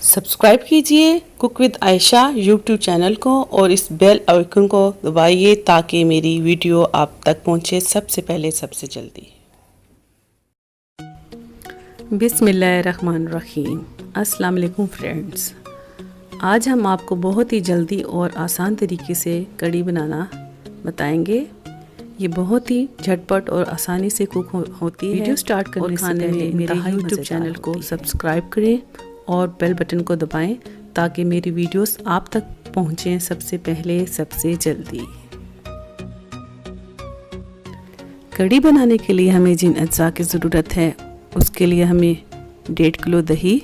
Subscribe कीजिए cook with Ayesha YouTube channel को और इस बेल आइकन को दबाइए ताकि मेरी वीडियो आप तक पहुंचे सबसे पहले सबसे जल्दी। बिस्मिल्लाहिर्रहमानिर्रहीम। अस्सलाम वालेकुम फ्रेंड्स। आज हम आपको बहुत ही जल्दी और आसान तरीके से कढ़ी बनाना बताएंगे। ये बहुत ही झटपट और आसानी से कुक होती है। वीडियो स्टार्ट करने से पहले मेरे यूट्यूब चैनल को सब्सक्राइब करें और बेल बटन को दबाएं ताकि मेरी वीडियोस आप तक पहुंचें सबसे पहले सबसे जल्दी। कढ़ी बनाने के लिए हमें जिन अज्जा की ज़रूरत है उसके लिए हमें 1.5 किलो दही,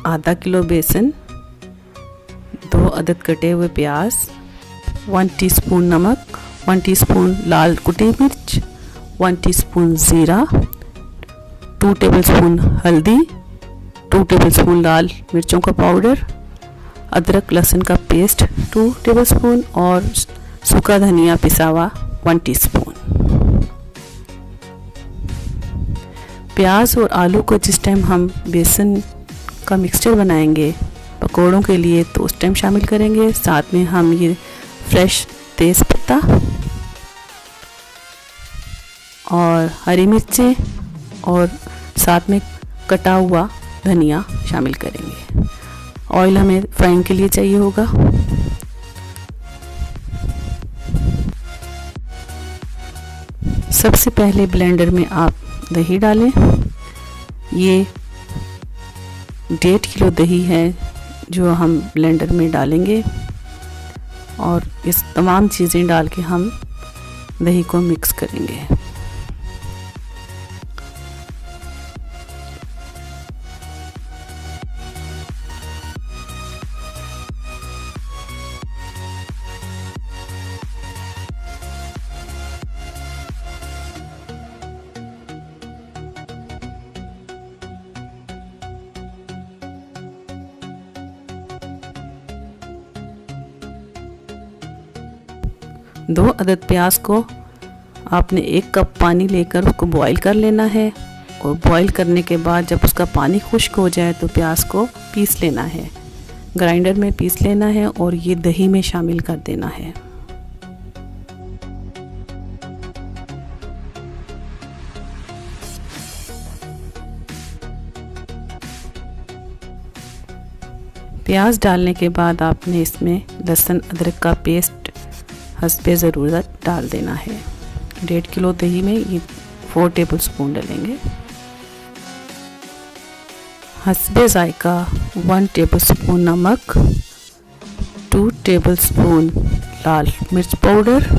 आधा किलो बेसन, 2 अदद कटे हुए प्याज, 1 टीस्पून नमक, 1 टीस्पून लाल कुटी मिर्च, 1 टीस्पून ज़ीरा, 2 टेबलस्पून हल्दी, 2 टेबलस्पून लाल मिर्चों का पाउडर, अदरक लहसुन का पेस्ट 2 टेबलस्पून और सूखा धनिया पिसा हुआ 1 टीस्पून। प्याज और आलू को जिस टाइम हम बेसन का मिक्सचर बनाएंगे पकौड़ों के लिए तो उस टाइम शामिल करेंगे। साथ में हम ये फ्रेश तेज़ पत्ता और हरी मिर्चें और साथ में कटा हुआ धनिया शामिल करेंगे। ऑयल हमें फ्राइंग के लिए चाहिए होगा। सबसे पहले ब्लेंडर में आप दही डालें। ये 1.5 किलो दही है जो हम ब्लेंडर में डालेंगे और इस तमाम चीज़ें डाल के हम दही को मिक्स करेंगे। दो अदद प्याज को आपने 1 कप पानी लेकर उसको बॉईल कर लेना है और बॉईल करने के बाद जब उसका पानी खुश्क हो जाए तो प्याज को पीस लेना है, ग्राइंडर में पीस लेना है और ये दही में शामिल कर देना है। प्याज डालने के बाद आपने इसमें लहसुन अदरक का पेस्ट हस्बे ज़रूरत डाल देना है। 1.5 किलो दही में ये 4 टेबलस्पून डालेंगे। हस्बे ज़ायका 1 टेबलस्पून नमक, 2 टेबलस्पून लाल मिर्च पाउडर,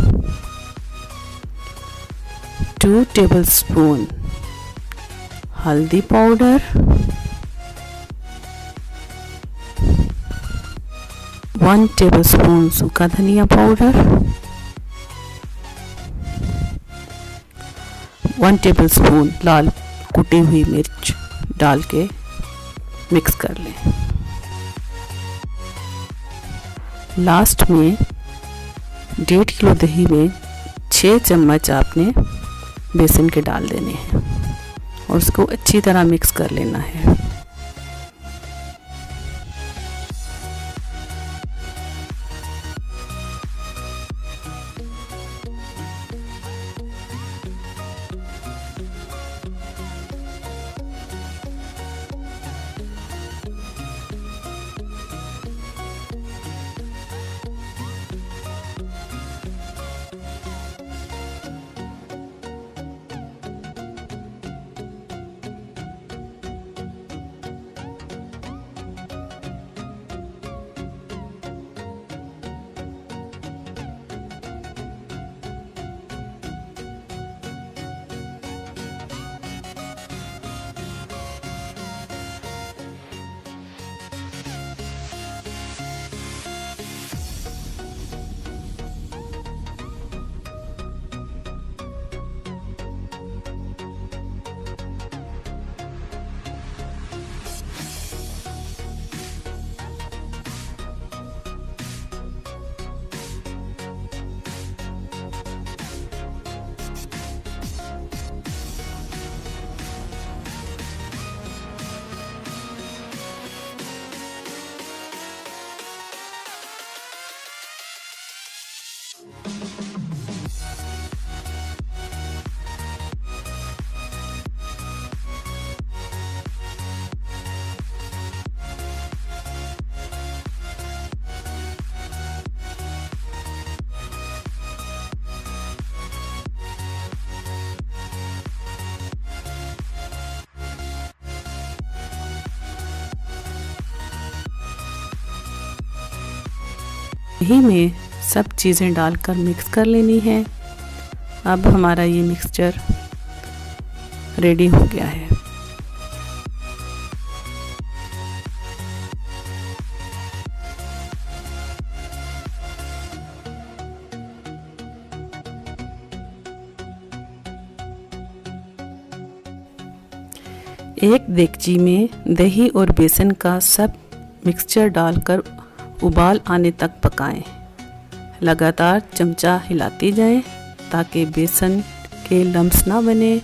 2 टेबलस्पून हल्दी पाउडर, 1 टेबलस्पून सूखा धनिया पाउडर, 1 टेबलस्पून लाल कुटी हुई मिर्च डाल के मिक्स कर लें। लास्ट में 1.5 किलो दही में 6 चम्मच आपने बेसन के डाल देने हैं और उसको अच्छी तरह मिक्स कर लेना है। दही में सब चीज़ें डालकर मिक्स कर लेनी है। अब हमारा ये मिक्सचर रेडी हो गया है। एक देगची में दही और बेसन का सब मिक्सचर डालकर उबाल आने तक पकाएं। लगातार चमचा हिलाती जाएं ताकि बेसन के लम्स ना बने।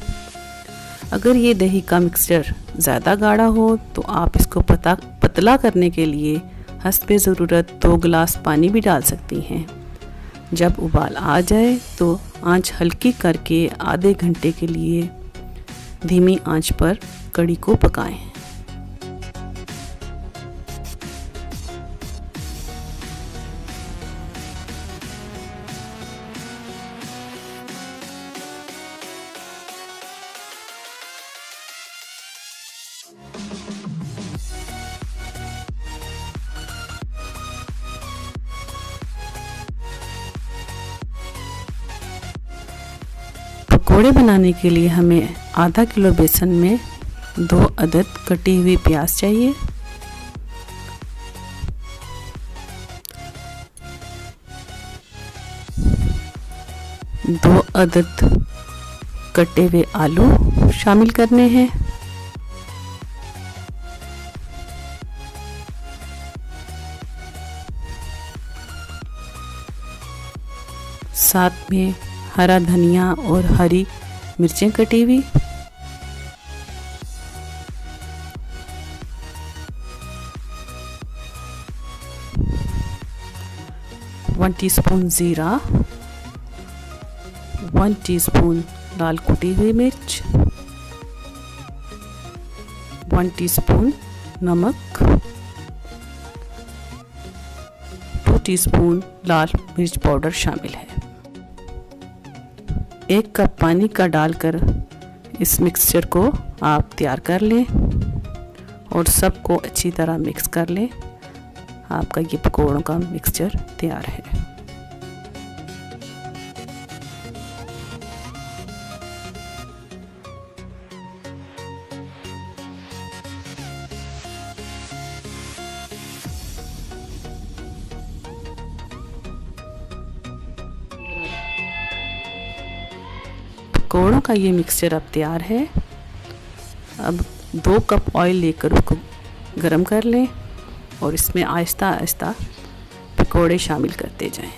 अगर ये दही का मिक्सचर ज़्यादा गाढ़ा हो तो आप इसको पतला करने के लिए हस्बे ज़रूरत 2 गिलास पानी भी डाल सकती हैं। जब उबाल आ जाए तो आंच हल्की करके आधे घंटे के लिए धीमी आंच पर कढ़ी को पकाएं। पकोड़े बनाने के लिए हमें आधा किलो बेसन में 2 अदद कटी हुई प्याज चाहिए। दो अदद कटे हुए आलू शामिल करने हैं। साथ में हरा धनिया और हरी मिर्चें कटी हुई। वन टीस्पून जीरा, 1 टीस्पून लाल कुटी हुई मिर्च, 1 टीस्पून नमक, 2 टीस्पून लाल मिर्च पाउडर शामिल है। 1 कप पानी का डालकर इस मिक्सचर को आप तैयार कर लें और सबको अच्छी तरह मिक्स कर लें। आपका ये पकौड़ों का मिक्सचर तैयार है। पकौड़ों का ये मिक्सचर अब तैयार है। अब 2 कप ऑयल लेकर उसको गरम कर लें और इसमें आहिस्ता आहिस्ता पकौड़े शामिल करते जाएं।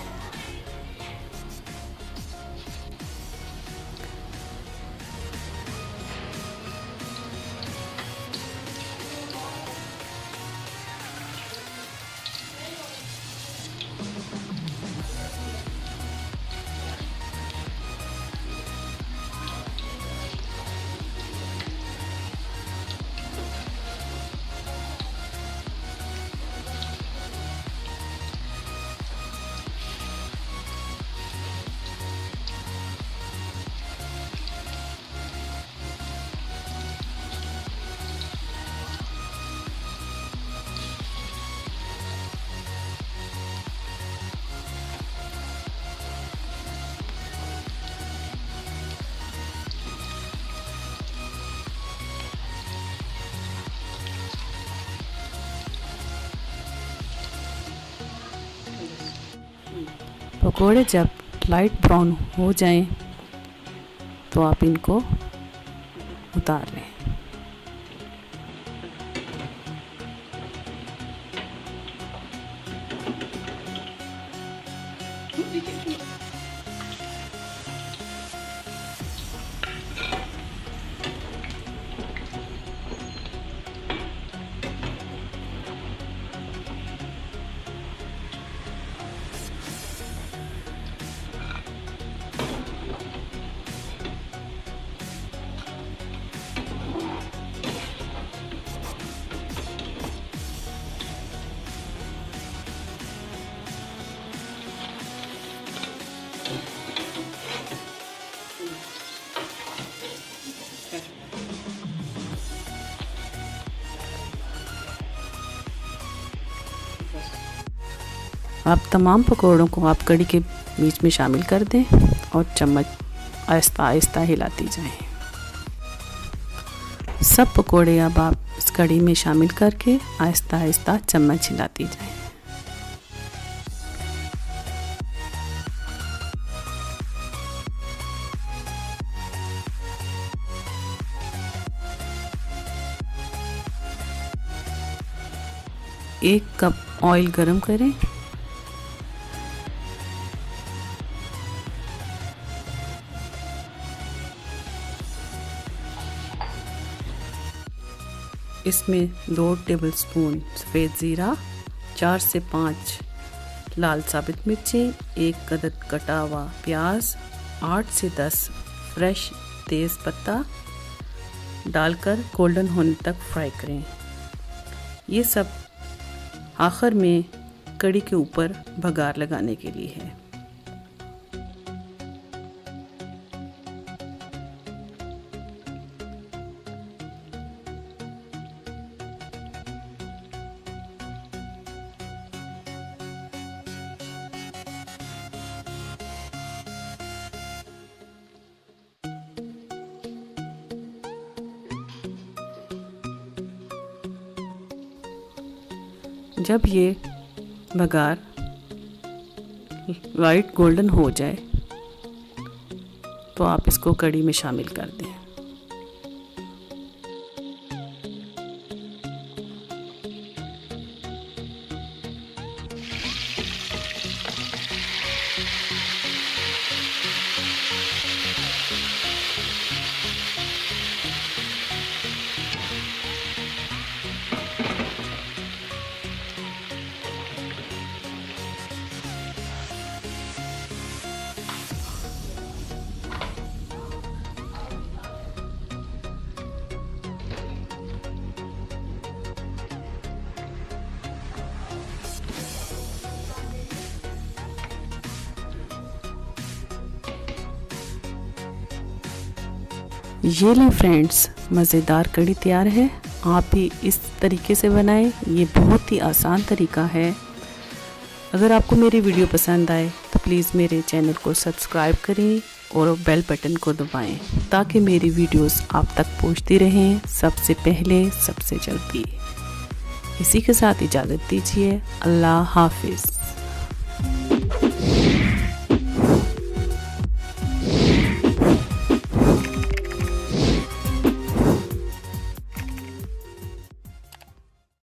पकोड़े जब लाइट ब्राउन हो जाएं तो आप इनको उतार लें। आप तमाम पकौड़ों को आप कढ़ी के बीच में शामिल कर दें और चम्मच आहिस्ता आहिस्ता हिलाती जाएं। सब पकौड़े अब आप इस कढ़ी में शामिल करके आहिस्ता आहिस्ता चम्मच हिलाती जाएं। एक कप ऑयल गरम करें। इसमें 2 टेबलस्पून सफ़ेद ज़ीरा, 4 से 5 लाल साबित मिर्चें, 1 अदद कटा हुआ प्याज, 8 से 10 फ्रेश तेज़ पत्ता डालकर गोल्डन होने तक फ्राई करें। ये सब आखिर में कढ़ी के ऊपर बघार लगाने के लिए है। जब ये बघार वाइट गोल्डन हो जाए तो आप इसको कढ़ी में शामिल कर दें। ये लें फ्रेंड्स, मज़ेदार कढ़ी तैयार है। आप भी इस तरीके से बनाएं, ये बहुत ही आसान तरीका है। अगर आपको मेरी वीडियो पसंद आए तो प्लीज़ मेरे चैनल को सब्सक्राइब करें और बेल बटन को दबाएं ताकि मेरी वीडियोस आप तक पहुंचती रहें सबसे पहले, सबसे जल्दी। इसी के साथ इजाज़त दीजिए। अल्लाह हाफिज़।